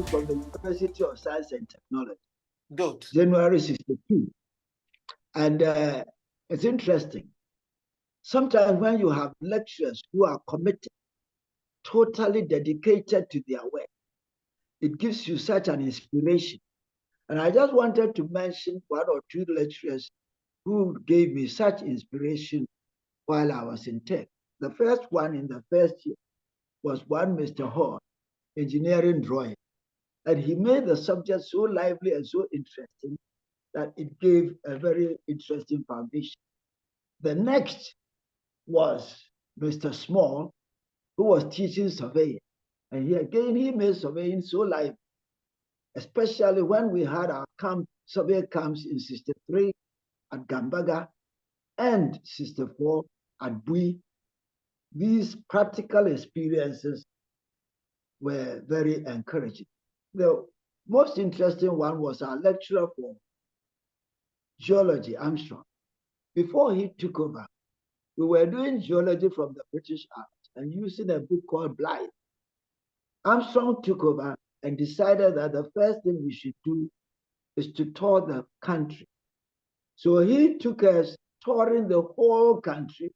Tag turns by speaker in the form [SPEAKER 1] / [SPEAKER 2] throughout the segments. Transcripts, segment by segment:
[SPEAKER 1] graduated from the University of Science and Technology.
[SPEAKER 2] Good.
[SPEAKER 1] January 62. And it's interesting. Sometimes when you have lecturers who are committed, totally dedicated to their work, it gives you such an inspiration. And I just wanted to mention one or two lecturers who gave me such inspiration while I was in tech. The first one in the first year was one Mr. Hall, engineering drawing. And he made the subject so lively and so interesting that it gave a very interesting foundation. The next was Mr. Small, who was teaching surveying. And he made surveying so lively, especially when we had our survey camps in 63 at Gambaga and 64 at Bui. These practical experiences were very encouraging. The most interesting one was our lecturer for geology, Armstrong. Before he took over, we were doing geology from the British Isles and using a book called Blythe. Armstrong took over and decided that the first thing we should do is to tour the country. So he took us touring the whole country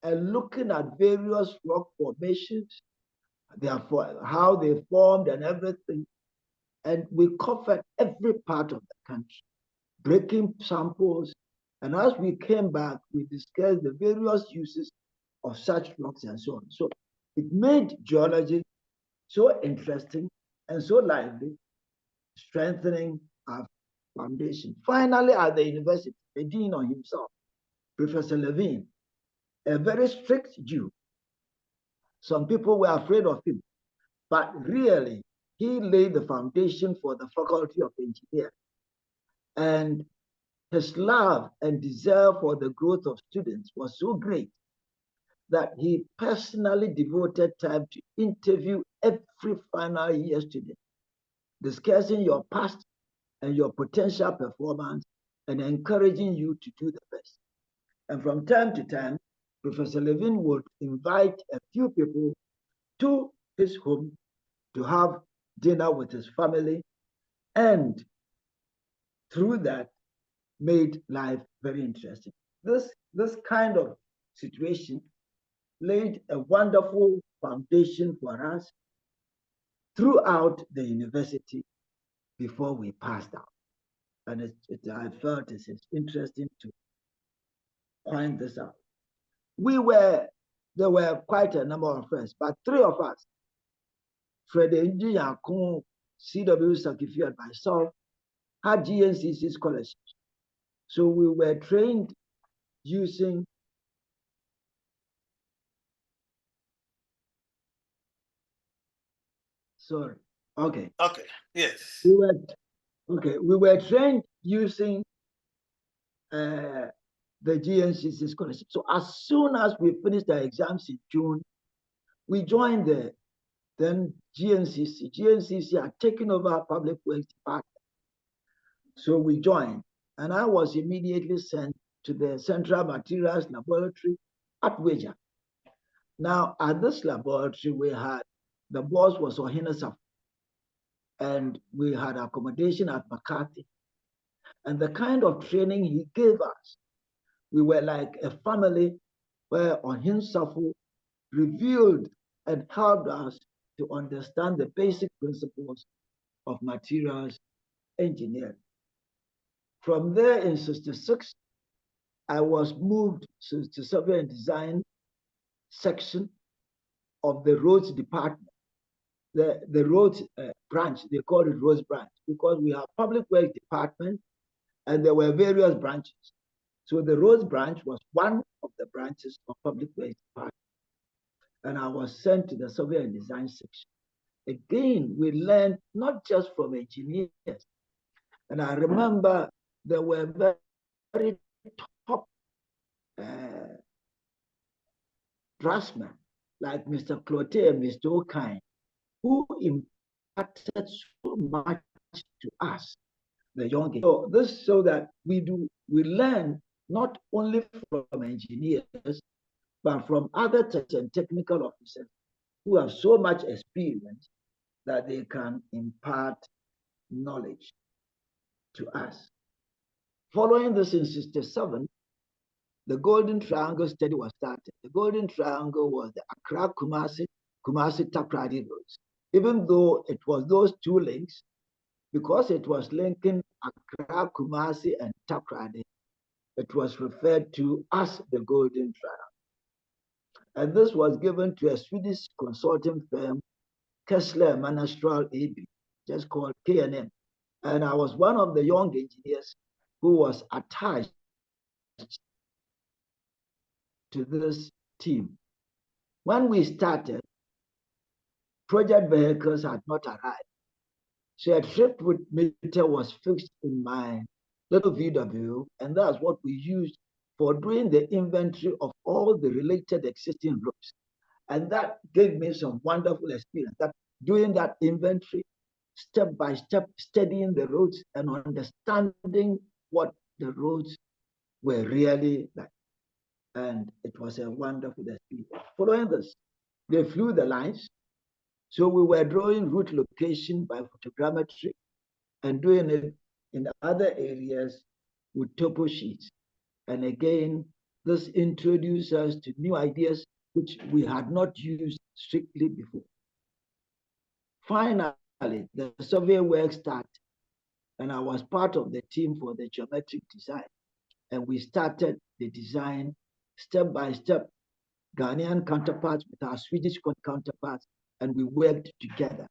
[SPEAKER 1] and looking at various rock formations, how they formed and everything. And we covered every part of the country, breaking samples. And as we came back, we discussed the various uses of such rocks and so on. So it made geology so interesting and so lively, strengthening our foundation. Finally, at the university, the dean on himself, Professor Levine, a very strict Jew. Some people were afraid of him, but really, he laid the foundation for the Faculty of Engineering. And his love and desire for the growth of students was so great that he personally devoted time to interview every final year student, discussing your past and your potential performance and encouraging you to do the best. And from time to time, Professor Levine would invite a few people to his home to have dinner with his family, and through that, made life very interesting. This kind of situation laid a wonderful foundation for us throughout the university before we passed out. And I felt it's interesting to point this out. There were quite a number of friends, but three of us, Fred Yakun, C.W. Sakifi, and myself, had GNCC scholarships. So we were trained using
[SPEAKER 2] Yes.
[SPEAKER 1] We were trained using the GNCC scholarship. So as soon as we finished our exams in June, we joined the then GNCC. GNCC had taken over public works department. So we joined, and I was immediately sent to the Central Materials Laboratory at Weja. Now, at this laboratory, the boss was Ohinasaf, and we had accommodation at McCarthy. And the kind of training he gave us, we were like a family where Ohinsafu revealed and helped us to understand the basic principles of materials engineering. From there in 66, I was moved to the survey and design section of the roads department, the roads branch. They call it roads branch because we have public works department and there were various branches. So the roads branch was one of the branches of public works department. And I was sent to the survey and design section. Again, we learned not just from engineers. And I remember there were very top draftsmen like Mr. Clotet and Mr. O'Kine, who imparted so much to us, the young age. So that we learn not only from engineers, but from other and technical officers who have so much experience that they can impart knowledge to us. Following this in 1967, the Golden Triangle study was started. The Golden Triangle was the Accra, Kumasi, Takoradi roads. Even though it was those two links, because it was linking Accra, Kumasi, and Takoradi, it was referred to as the Golden Triangle. And this was given to a Swedish consulting firm, Kessler Manastral AB, just called K&M. And I was one of the young engineers who was attached to this team. When we started, project vehicles had not arrived. So a trip with meter was fixed in my little VW, and that's what we used for doing the inventory of all the related existing roads. And that gave me some wonderful experience, that doing that inventory, step by step, studying the roads and understanding what the roads were really like. And it was a wonderful experience. Following this, they flew the lines. So we were drawing route location by photogrammetry and doing it in other areas with topo sheets. And again, this introduced us to new ideas which we had not used strictly before. Finally, the survey work started, and I was part of the team for the geometric design. And we started the design step by step, Ghanaian counterparts with our Swedish counterparts, and we worked together.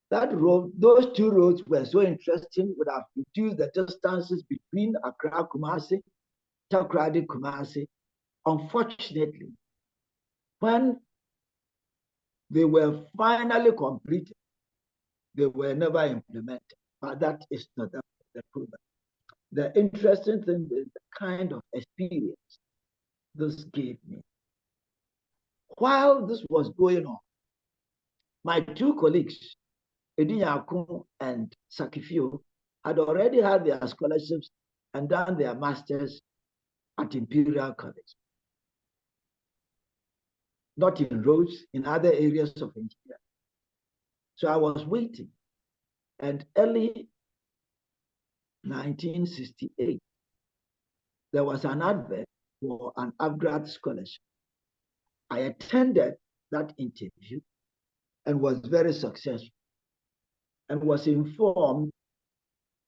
[SPEAKER 1] That road, those two roads were so interesting, would have reduced the distances between Accra, Kumasi, Takoradi, Kumasi. Unfortunately, when they were finally completed, they were never implemented. But that is not the problem. The interesting thing is the kind of experience this gave me. While this was going on, my two colleagues, Edinyakun and Sakifio, had already had their scholarships and done their masters at Imperial College. Not in roads, in other areas of engineering. So I was waiting. And early 1968, there was an advert for an upgrad scholarship. I attended that interview and was very successful and was informed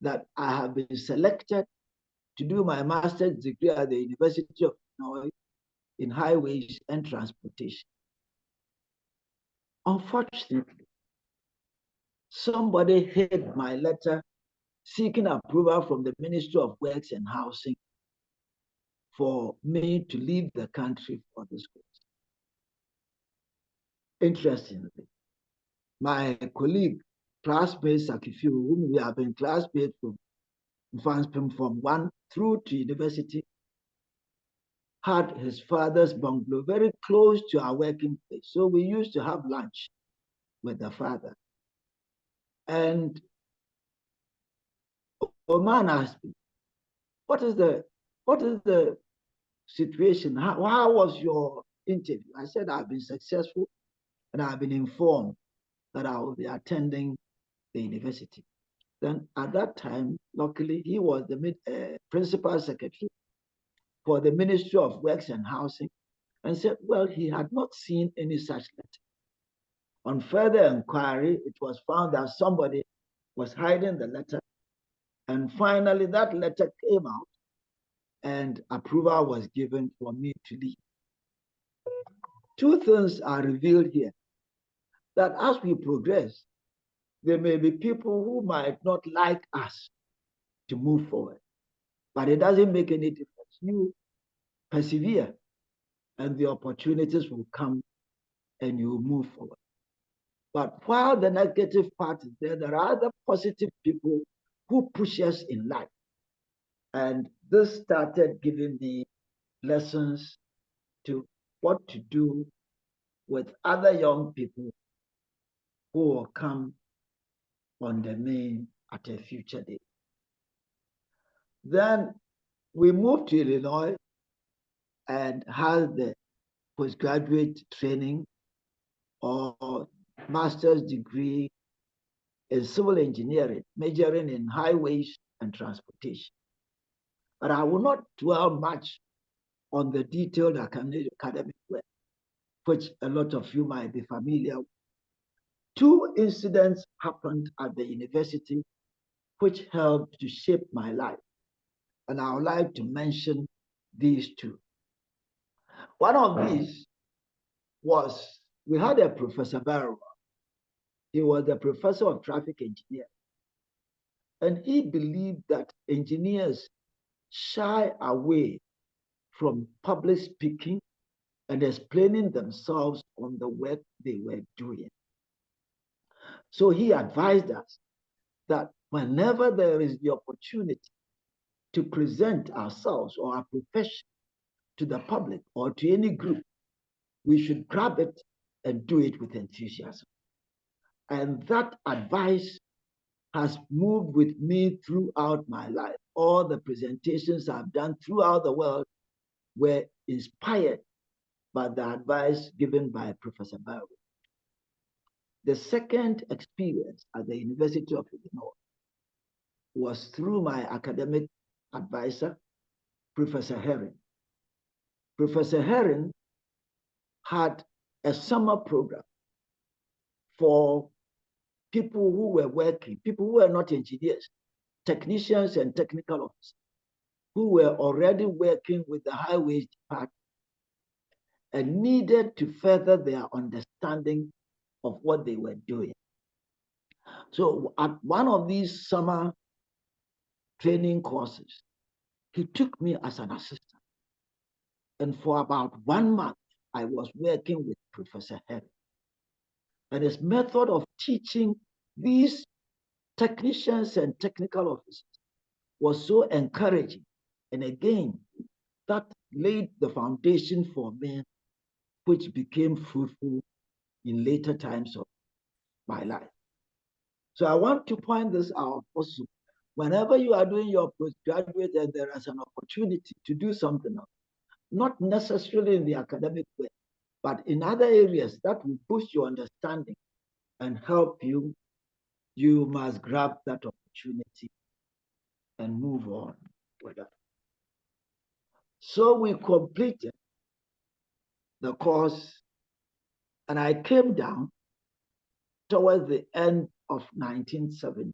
[SPEAKER 1] that I have been selected to do my master's degree at the University of Illinois in highways and transportation. Unfortunately, somebody hid my letter seeking approval from the Ministry of Works and Housing for me to leave the country for this course. Interestingly, my colleague, classmate Sakifio, whom we have been classmates from 1 through to university, had his father's bungalow very close to our working place. So we used to have lunch with the father. And Oman asked me, what is the situation? How was your interview? I said, I've been successful and I've been informed that I will be attending the university. Then at that time, luckily, he was the principal secretary for the Ministry of Works and Housing, and said, well, he had not seen any such letter. On further inquiry, it was found that somebody was hiding the letter, and finally that letter came out and approval was given for me to leave. Two things are revealed here, that as we progress, there may be people who might not like us to move forward, but it doesn't make any difference. You persevere and the opportunities will come and you will move forward. But while the negative part is there, there are other positive people who push us in life. And this started giving me lessons to what to do with other young people who will come on the main at a future date. Then we moved to Illinois and had the postgraduate training or master's degree in civil engineering, majoring in highways and transportation. But I will not dwell much on the detailed academic work, which a lot of you might be familiar with. Two incidents happened at the university which helped to shape my life. And I would like to mention these two. One of these was, we had a Professor Barrow. He was the professor of traffic engineering. And he believed that engineers shy away from public speaking and explaining themselves on the work they were doing. So he advised us that whenever there is the opportunity to present ourselves or our profession to the public or to any group, we should grab it and do it with enthusiasm. And that advice has moved with me throughout my life. All the presentations I've done throughout the world were inspired by the advice given by Professor Barrow. The second experience at the University of Illinois was through my academic advisor, Professor Herring. Professor Herring had a summer program for people who were working, people who were not engineers, technicians and technical officers, who were already working with the highways department and needed to further their understanding of what they were doing. So at one of these summer training courses, he took me as an assistant. And for about 1 month, I was working with Professor Herring. And his method of teaching these technicians and technical officers was so encouraging. And again, that laid the foundation for me, which became fruitful in later times of my life. So I want to point this out also. Whenever you are doing your postgraduate and there is an opportunity to do something else, not necessarily in the academic way, but in other areas that will boost your understanding and help you, you must grab that opportunity and move on with that. So we completed the course, and I came down towards the end of 1970.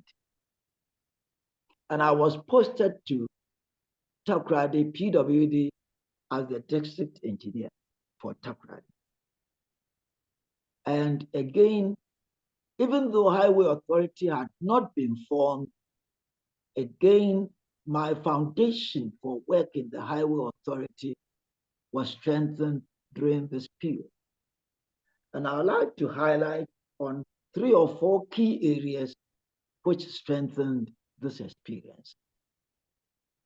[SPEAKER 1] And I was posted to Takoradi, PWD, as the district engineer for Takoradi. And again, even though Highway Authority had not been formed, again, my foundation for work in the Highway Authority was strengthened during this period. And I would like to highlight on 3 or 4 key areas which strengthened this experience.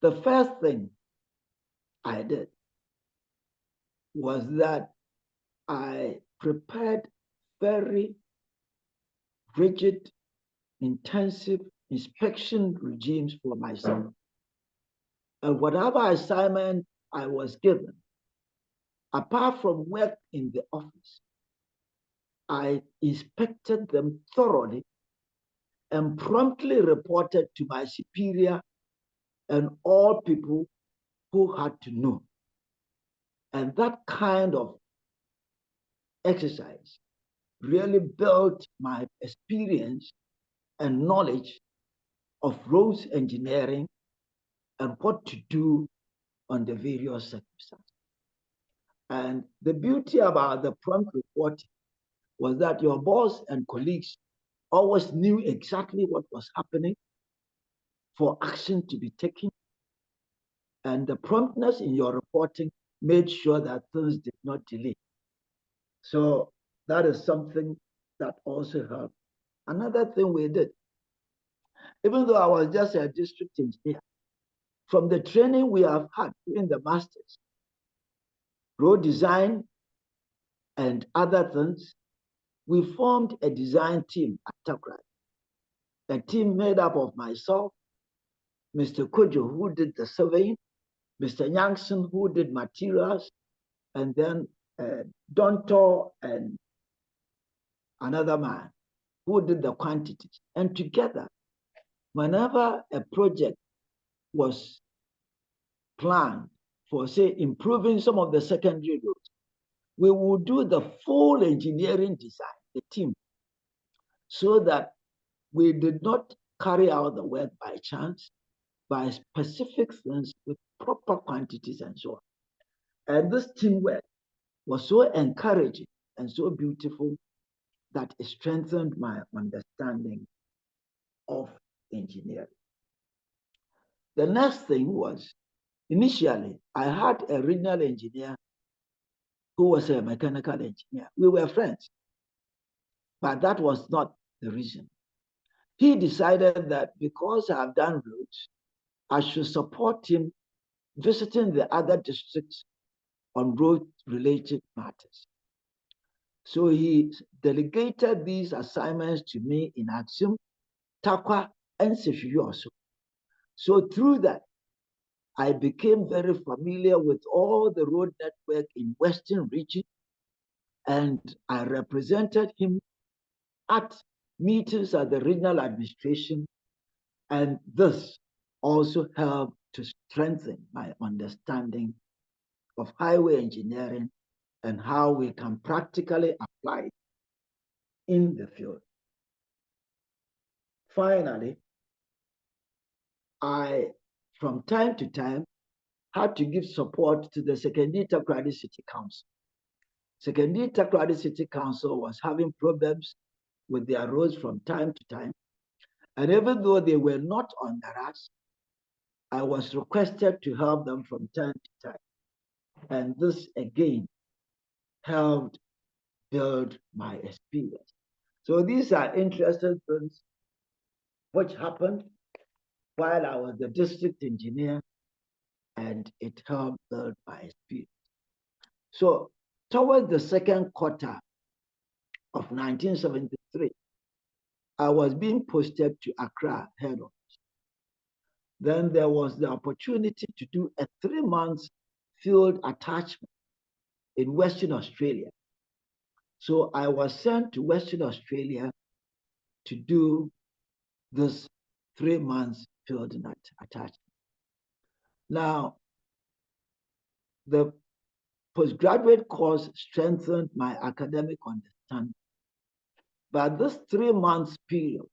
[SPEAKER 1] The first thing I did was that I prepared very rigid, intensive inspection regimes for myself. And whatever assignment I was given, apart from work in the office, I inspected them thoroughly and promptly reported to my superior and all people who had to know. And that kind of exercise really built my experience and knowledge of roads engineering and what to do under various circumstances. And the beauty about the prompt reporting was that your boss and colleagues always knew exactly what was happening for action to be taken. And the promptness in your reporting made sure that things did not delay. So that is something that also helped. Another thing we did, even though I was just a district engineer, from the training we have had in the masters, road design and other things, we formed a design team at Takoradi. A team made up of myself, Mr. Kojo, who did the surveying, Mr. Yankson, who did materials, and then Donto and another man who did the quantities. And together, whenever a project was planned for, say, improving some of the secondary roads, we would do the full engineering design, the team, so that we did not carry out the work by chance, by specific things with proper quantities and so on. And this teamwork was so encouraging and so beautiful that it strengthened my understanding of engineering. The next thing was, initially, I had a regional engineer who was a mechanical engineer. We were friends, but that was not the reason. He decided that because I've done roads, I should support him visiting the other districts on road-related matters. So he delegated these assignments to me in Aksum, Takwa, and Sefioso. So through that, I became very familiar with all the road network in Western region, and I represented him at meetings at the regional administration, and this also helped to strengthen my understanding of highway engineering and how we can practically apply it in the field. Finally, I, from time to time, had to give support to the Sekondi Takoradi City Council. Sekondi Takoradi City Council was having problems with their roads from time to time. And even though they were not on the RAS, I was requested to help them from time to time. And this again helped build my experience. So these are interesting things which happened while I was the district engineer, and it helped build my experience. So towards the second quarter of 1973, I was being posted to Accra head office. Then there was the opportunity to do a 3-month field attachment in Western Australia. So I was sent to Western Australia to do this 3 months field attachment. Now, the postgraduate course strengthened my academic understanding, but this 3 months period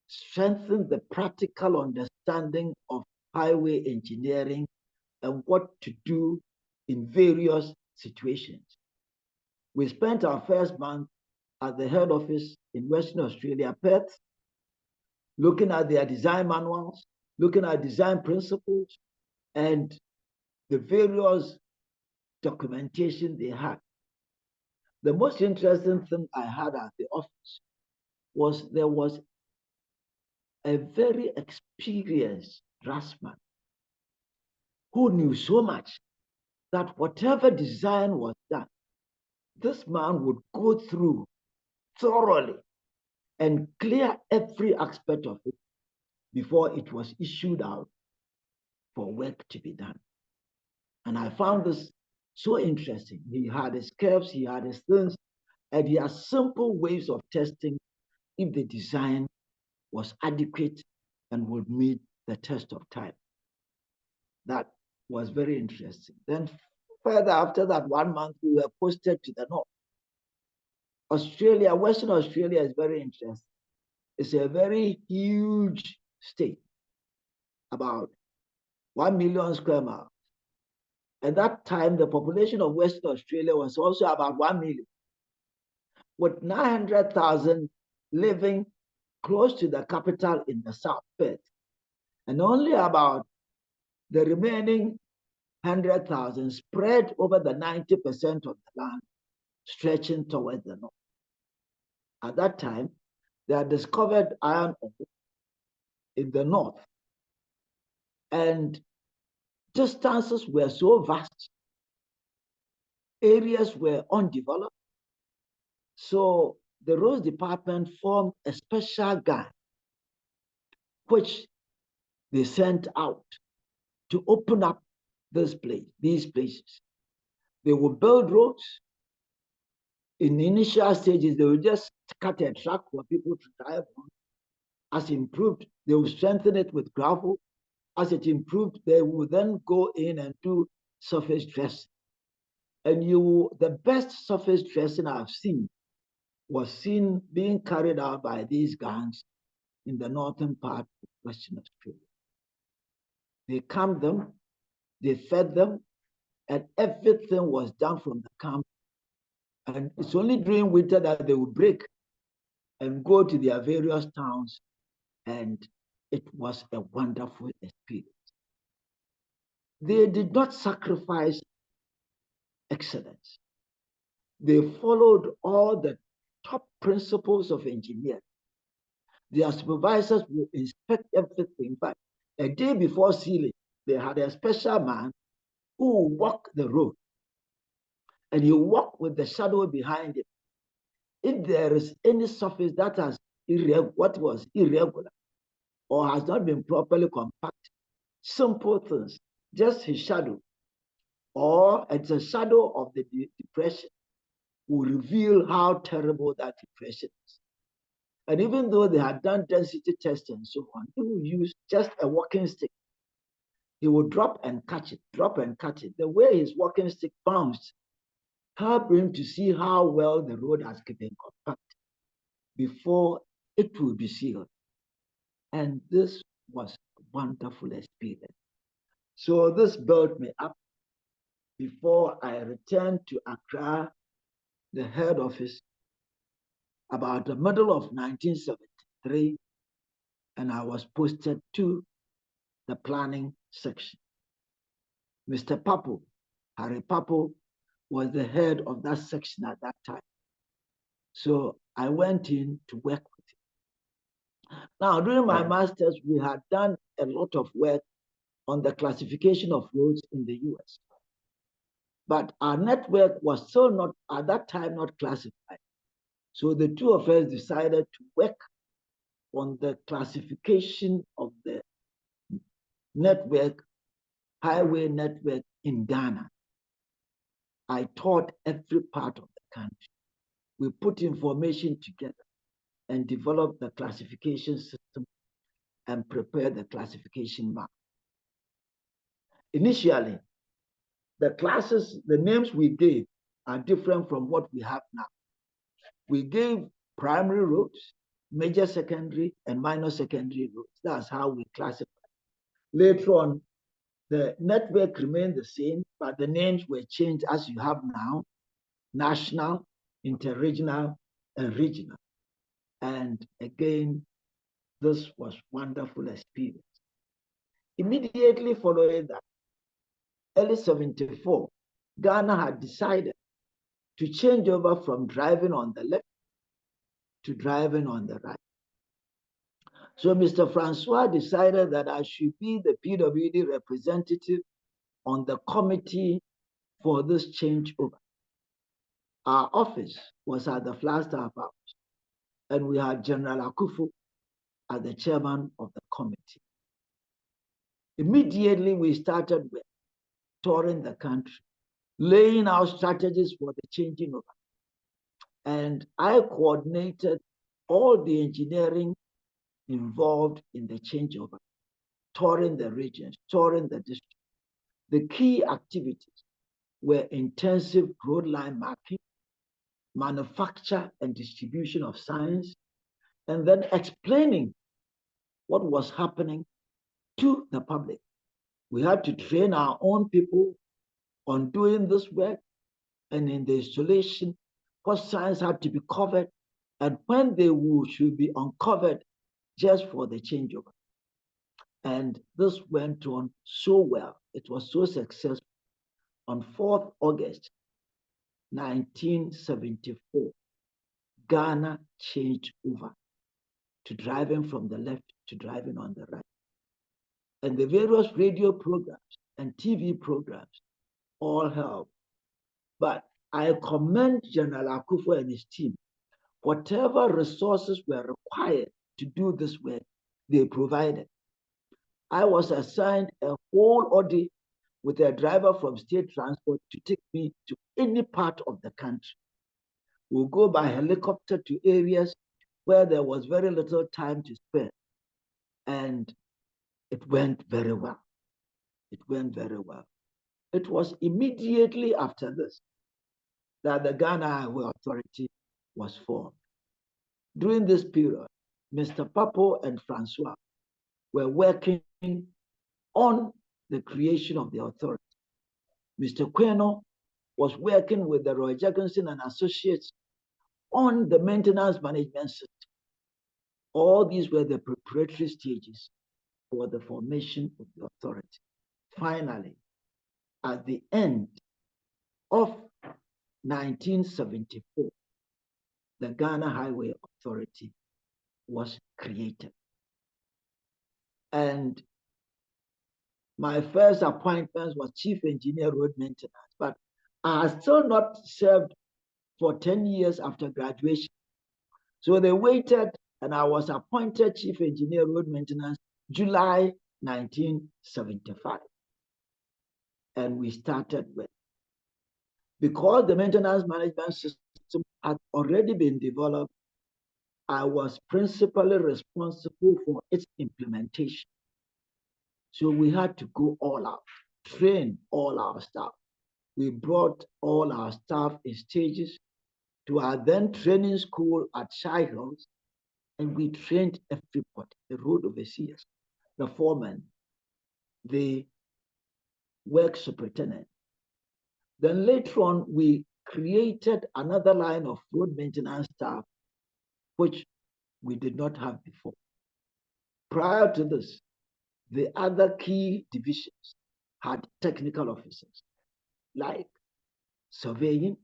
[SPEAKER 1] strengthened the practical understanding of highway engineering and what to do in various situations. We spent our first month at the head office in Western Australia, Perth, looking at their design manuals, looking at design principles, and the various documentation they had. The most interesting thing I had at the office was there was a very experienced draftsman who knew so much that whatever design was done, this man would go through thoroughly and clear every aspect of it before it was issued out for work to be done. And I found this so interesting. He had his curves, he had his things, and he has simple ways of testing if the design was adequate and would meet the test of time. That was very interesting. Then further after that 1 month, we were posted to the north. Australia, Western Australia is very interesting. It's a very huge state, about 1 million square miles. At that time, the population of Western Australia was also about 1 million, with 900,000 living close to the capital in the south, Perth, and only about the remaining 100,000 spread over the 90% of the land stretching towards the north. At that time, they had discovered iron ore in the north, and distances were so vast, areas were undeveloped. So the roads department formed a special gang, which they sent out to open up these places. They would build roads, In the initial stages, they will just cut a track for people to drive on. As improved, they will strengthen it with gravel. As it improved, they will then go in and do surface dressing. And the best surface dressing I've seen was seen being carried out by these gangs in the northern part of Western Australia. They camped them, they fed them, and everything was done from the camp. And it's only during winter that they would break and go to their various towns. And it was a wonderful experience. They did not sacrifice excellence. They followed all the top principles of engineering. Their supervisors will inspect everything, but a day before sealing, they had a special man who would walk the road, and he walked with the shadow behind him. If there is any surface that has what was irregular or has not been properly compacted, simple things, just his shadow, or it's a shadow of the depression, will reveal how terrible that depression is. And even though they had done density tests and so on, he would use just a walking stick. He would drop and catch it, drop and catch it. The way his walking stick bounced helped him to see how well the road has been compacted before it would be sealed. And this was a wonderful experience. So this built me up. Before I returned to Accra, the head office, about the middle of 1973, and I was posted to the planning section. Mr. Papo, Harry Papo, was the head of that section at that time. So I went in to work with him. Now, during my master's, we had done a lot of work on the classification of roads in the US. But our network was still not, at that time, not classified. So the two of us decided to work on the classification of the network, highway network in Ghana. I taught every part of the country. We put information together and developed the classification system and prepared the classification map. Initially, the classes, the names we gave are different from what we have now. We gave primary roads, major secondary, and minor secondary roads. That's how we classify. Later on, the network remained the same, but the names were changed as you have now: national, interregional, and regional. And again, this was wonderful experience. Immediately following that, early 74, Ghana had decided to change over from driving on the left to driving on the right. So Mr. Francois decided that I should be the PWD representative on the committee for this changeover. Our office was at the Flagstaff House, and we had General Akufu as the chairman of the committee. Immediately, we started with touring the country, laying out strategies for the changing over. And I coordinated all the engineering involved in the changeover, touring the regions, touring the district. The key activities were intensive road line marking, manufacture and distribution of signs, and then explaining what was happening to the public. We had to train our own people on doing this work, and in the installation, what signs had to be covered and when they should be uncovered just for the changeover. And this went on so well. It was so successful. On 4th August 1974, Ghana changed over to driving from the left to driving on the right. And the various radio programs and TV programs all helped. But I commend General Akufo and his team. Whatever resources were required to do this work, they provided. I was assigned a whole Audi with a driver from State Transport to take me to any part of the country. We'll go by helicopter to areas where there was very little time to spare. And it went very well. It went very well. It was immediately after this that the Ghana Highway Authority was formed. During this period, Mr. Papo and Francois were working on the creation of the authority. Mr. Queno was working with the Roy Jacobson and Associates on the maintenance management system. All these were the preparatory stages for the formation of the authority. Finally, at the end of 1974, the Ghana Highway Authority was created. And my first appointment was Chief Engineer Road Maintenance, but I had still not served for 10 years after graduation. So they waited, and I was appointed Chief Engineer Road Maintenance July 1975. And we started with, because the maintenance management system had already been developed, I was principally responsible for its implementation. So we had to go all out, train all our staff. We brought all our staff in stages to our then training school at Shai Hills, and we trained everybody, the road overseers, the foreman, the work superintendent. Then later on, we created another line of road maintenance staff, which we did not have before. Prior to this, the other key divisions had technical officers like surveying,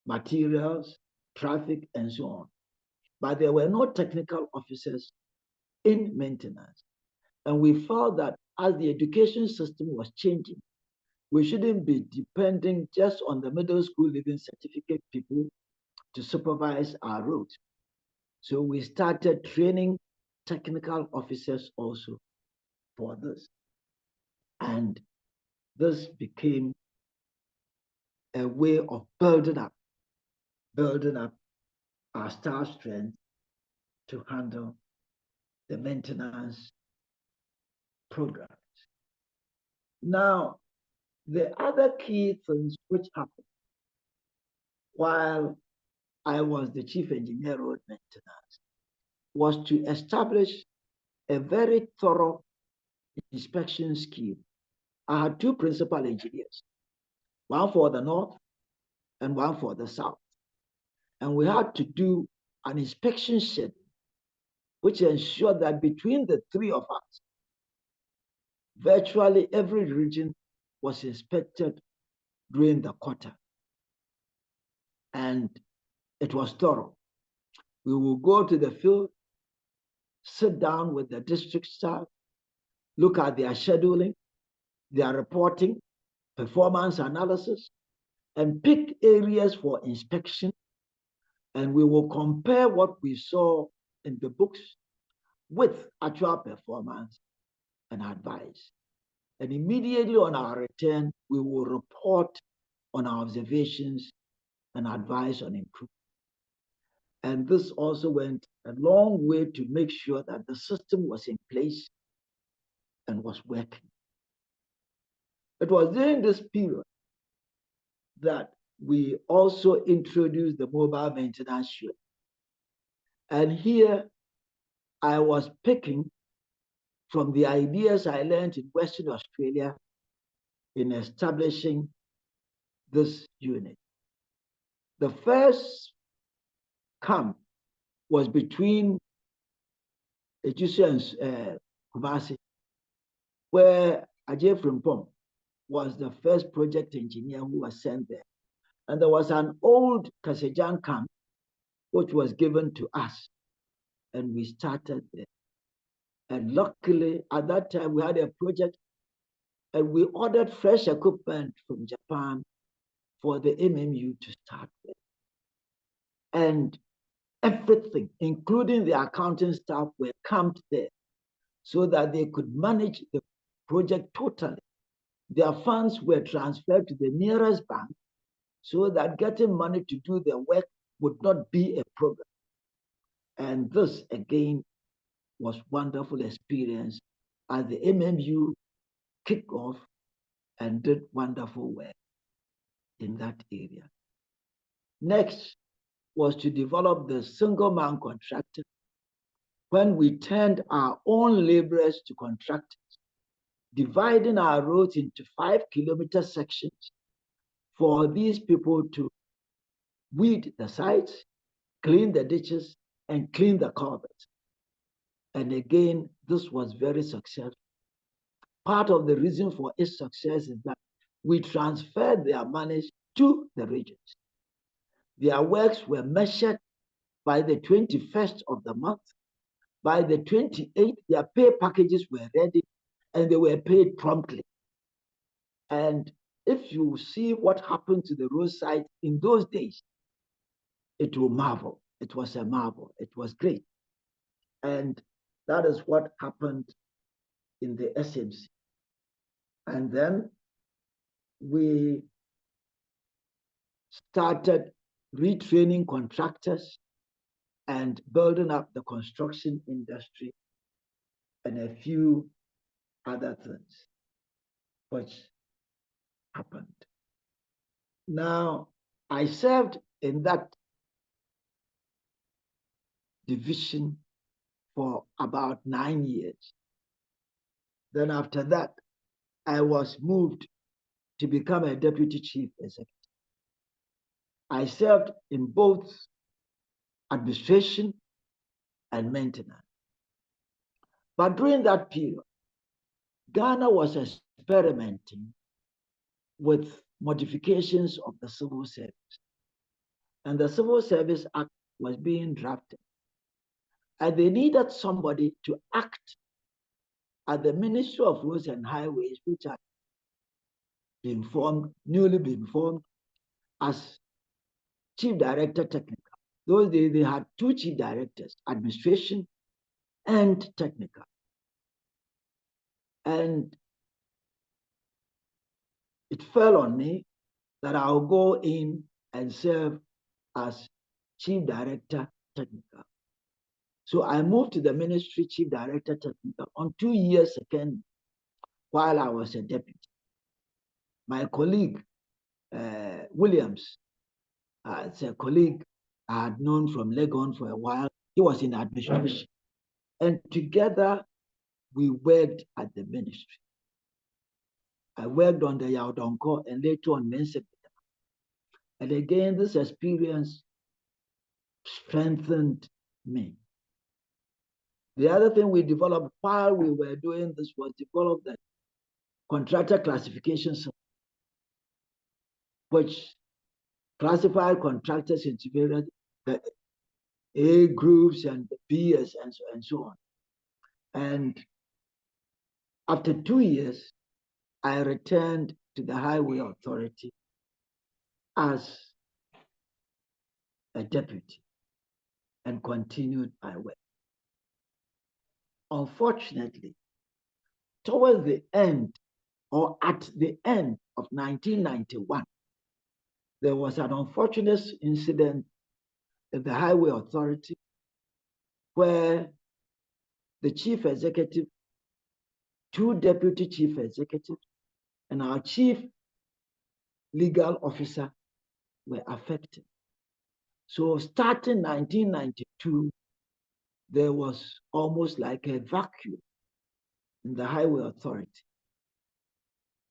[SPEAKER 1] materials, traffic, and so on. But there were no technical officers in maintenance. And we felt that as the education system was changing, we shouldn't be depending just on the middle school living certificate people to supervise our roads. So we started training technical officers also for this. And this became a way of building up our staff strength to handle the maintenance programs. Now, the other key things which happened while I was the chief engineer road maintenance was to establish a very thorough inspection scheme. I had two principal engineers, one for the north and one for the south. And we had to do an inspection schedule, which ensured that between the three of us, virtually every region was inspected during the quarter. And it was thorough. We will go to the field, sit down with the district staff, look at their scheduling, their reporting, performance analysis, and pick areas for inspection. And we will compare what we saw in the books with actual performance and advice. And immediately on our return, we will report on our observations and advise on improvement. And this also went a long way to make sure that the system was in place and was working. It was during this period that we also introduced the mobile maintenance unit. And here I was picking from the ideas I learned in Western Australia in establishing this unit. The first camp was between Ejusi and Kumasi, where Ajay Frimpong was the first project engineer who was sent there. And there was an old Kasejan camp which was given to us, and we started there. And luckily, at that time, we had a project, and we ordered fresh equipment from Japan for the MMU to start with. And everything, including the accounting staff, were camped there so that they could manage the project totally. Their funds were transferred to the nearest bank so that getting money to do the work would not be a problem. And this again was wonderful experience as the MMU kicked off and did wonderful work in that area. Next was to develop the single man contractor when we turned our own laborers to contractors, dividing our roads into 5-kilometer sections for these people to weed the sites, clean the ditches, and clean the culverts. And again, this was very successful. Part of the reason for its success is that we transferred their monies to the regions. Their works were measured by the 21st of the month. By the 28th, their pay packages were ready and they were paid promptly. And if you see what happened to the roadside in those days, it will marvel. It was a marvel. It was great. And that is what happened in the SMC. And then we started retraining contractors and building up the construction industry and a few other things which happened. Now, I served in that division for about 9 years. Then after that, I was moved to become a deputy chief executive. I served in both administration and maintenance. But during that period, Ghana was experimenting with modifications of the civil service. And the Civil Service Act was being drafted. And they needed somebody to act at the Ministry of Roads and Highways, which had been formed, newly been formed, as Chief Director Technical. Those days they had 2 chief directors, administration and technical. And it fell on me that I'll go in and serve as Chief Director Technical. So I moved to the ministry Chief Director Technical on 2 years second while I was a deputy. My colleague, Williams, it's a colleague I had known from Legon for a while. He was in administration. And together we worked at the ministry. I worked on the Yaudonko and later on Mensepita. And again, this experience strengthened me. The other thing we developed while we were doing this was develop the contractor classification system, which classified contractors into various A groups and Bs and so on. And after 2 years, I returned to the Highway Authority as a deputy and continued my work. Unfortunately, towards the end or at the end of 1991, there was an unfortunate incident in the Highway Authority where the chief executive, 2 deputy chief executives, and our chief legal officer were affected. So starting 1992, there was almost like a vacuum in the Highway Authority.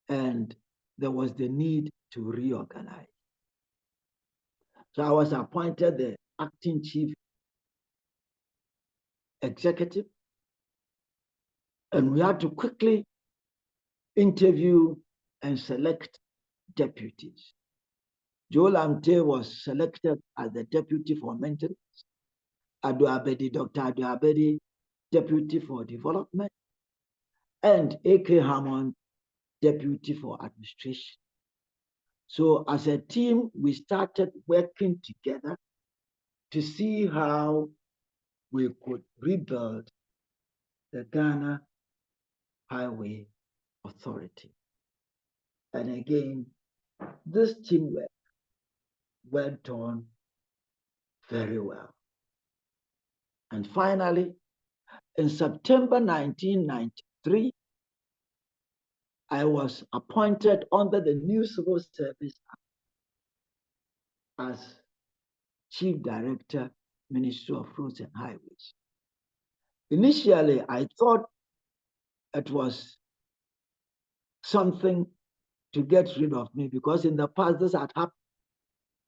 [SPEAKER 1] And there was the need to reorganize. So I was appointed the acting chief executive, and we had to quickly interview and select deputies. Joe Lamte was selected as the deputy for maintenance, Dr. Adu Abedi, deputy for development, and A.K. Hammond, deputy for administration. So as a team, we started working together to see how we could rebuild the Ghana Highway Authority. And again, this teamwork went on very well. And finally, in September 1993, I was appointed under the new Civil Service as Chief Director, Ministry of Roads and Highways. Initially, I thought it was something to get rid of me because in the past this had happened.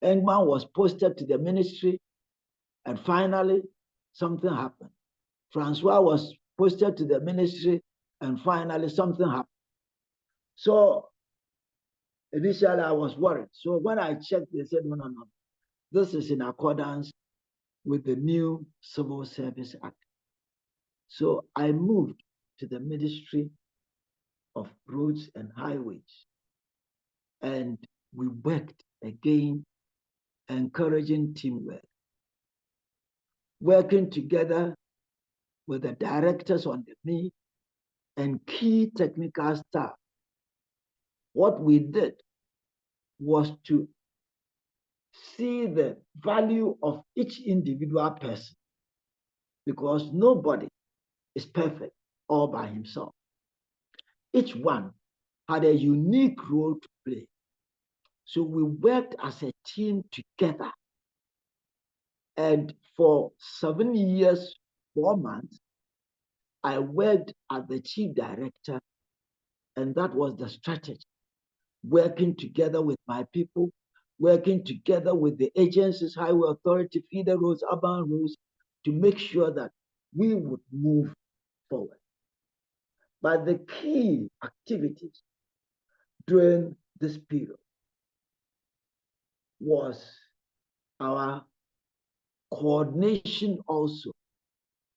[SPEAKER 1] Engman was posted to the ministry and finally something happened. Francois was posted to the ministry and finally something happened. So initially I was worried. So when I checked, they said, no, this is in accordance with the new Civil Service Act. So I moved to the Ministry of Roads and Highways. And we worked again, encouraging teamwork, working together with the directors under me and key technical staff. What we did was to see the value of each individual person because nobody is perfect all by himself. Each one had a unique role to play. So we worked as a team together. And for 7 years, 4 months, I worked as the chief director, and that was the strategy. Working together with my people, working together with the agencies, highway authority, feeder roads, urban roads, to make sure that we would move forward. But the key activities during this period was our coordination also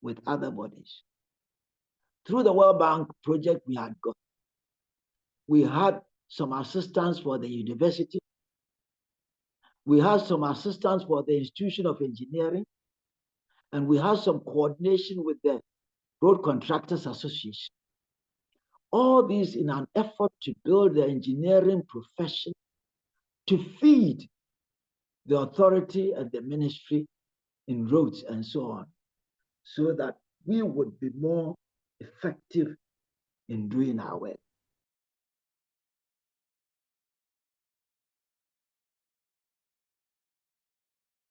[SPEAKER 1] with other bodies. Through the World Bank project we had got, we had some assistance for the university. We had some assistance for the Institution of Engineering. And we had some coordination with the Road Contractors Association. All these in an effort to build the engineering profession to feed the authority and the ministry in roads and so on, so that we would be more effective in doing our work.